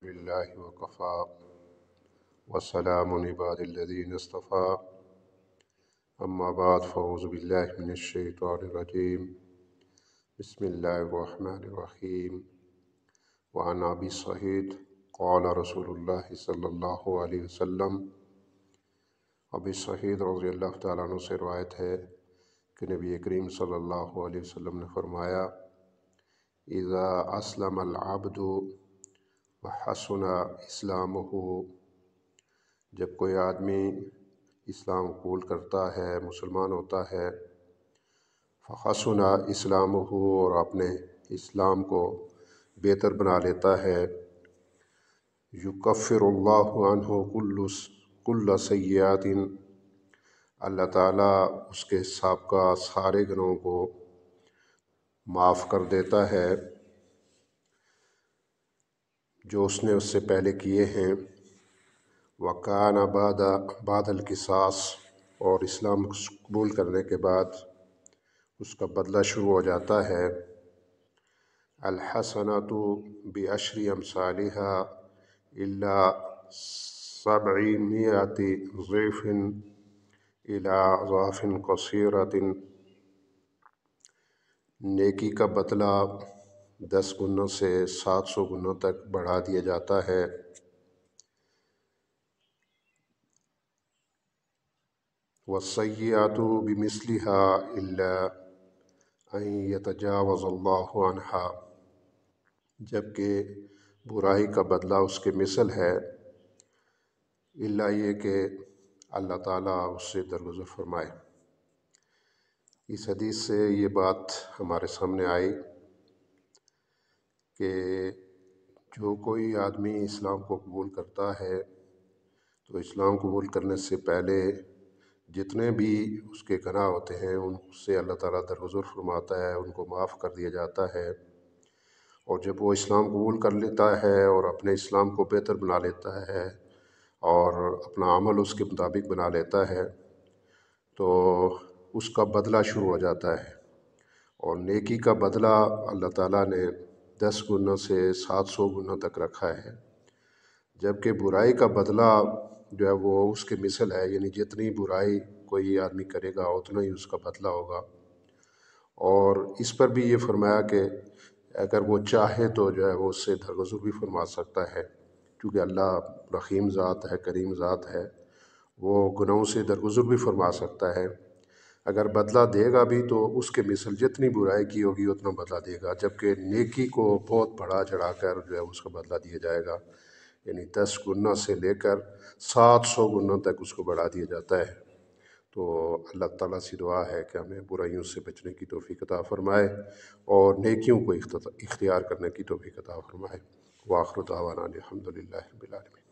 لله وكفى وسلام عباد الذين اصطفى أما بعد فأعوذ بالله من الشيطان الرجيم بسم الله الرحمن الرحيم وعن أبي سعيد قال رسول الله صلی اللہ علیہ وسلم، ابی سعید رضی اللہ تعالیٰ عنہ سے روایت ہے کہ نبی کریم صلی اللہ علیہ وسلم نے فرمایا، اذا اسلم العبد وحسن اسلامہ، جب کوئی آدمی اسلام قبول کرتا ہے، مسلمان ہوتا ہے، فحسن اسلامہ، اور اپنے اسلام کو بہتر بنا لیتا ہے، یکفر اللہ عنہ کل سیئات، اللہ تعالیٰ اس کے سابقہ سارے گناہوں کو معاف کر دیتا ہے جو اس نے اس سے پہلے کیے ہیں، وکان بعد القصاص، اور اسلام قبول کرنے کے بعد اس کا بدلہ شروع ہو جاتا ہے، الحسنۃ بعشر امثالها الا 700 ضعف الى اضعاف کثیرۃ، نیکی کا بدلہ 10 گنوں سے 700 گنوں تک بڑھا دیا جاتا ہے، والسیئات بمثلها الا ان یتجاوز اللہ عنہا، جبکہ برائی کا بدلہ اس کے مثل ہے، الا یہ کہ اللہ تعالیٰ اس سے درگزر فرمائے۔ اس حدیث سے یہ بات ہمارے سامنے آئی کہ جو کوئی آدمی اسلام کو قبول کرتا ہے تو اسلام قبول کرنے سے پہلے جتنے بھی اس کے گناہ ہوتے ہیں ان سے اللہ تعالیٰ درگزر فرماتا ہے، ان کو معاف کر دیا جاتا ہے، اور جب وہ اسلام قبول کر لیتا ہے اور اپنے اسلام کو بہتر بنا لیتا ہے اور اپنا عمل اس کے مطابق بنا لیتا ہے تو اس کا بدلہ شروع ہو جاتا ہے، اور نیکی کا بدلہ اللہ تعالیٰ نے 10 گنوں سے 700 گنوں تک رکھا ہے، جبکہ برائی کا بدلہ جو ہے وہ اس کے مثل ہے، یعنی جتنی برائی کوئی آدمی کرے گا اتنا ہی اس کا بدلہ ہوگا۔ اور اس پر بھی یہ فرمایا کہ اگر وہ چاہے تو جو ہے وہ اس سے درگزر بھی فرما سکتا ہے، کیونکہ اللہ رحیم ذات ہے، کریم ذات ہے، وہ گناہوں سے درگزر بھی فرما سکتا ہے۔ اگر بدلہ دے گا بھی تو اس کے مثل جتنی برائی کی ہوگی اتنا بدلہ دے گا، جبکہ نیکی کو بہت بڑھا چڑھا کر جو ہے اس کا بدلہ دیا جائے گا، یعنی 10 گنا سے لے کر 700 گنوں تک اس کو بڑھا دیا جاتا ہے۔ تو اللہ تعالیٰ سے دعا ہے کہ ہمیں برائیوں سے بچنے کی توفیق عطا فرمائے اور نیکیوں کو اختیار کرنے کی توفیق عطا فرمائے۔ وآخر دعوانا الحمد للہ رب العالمین۔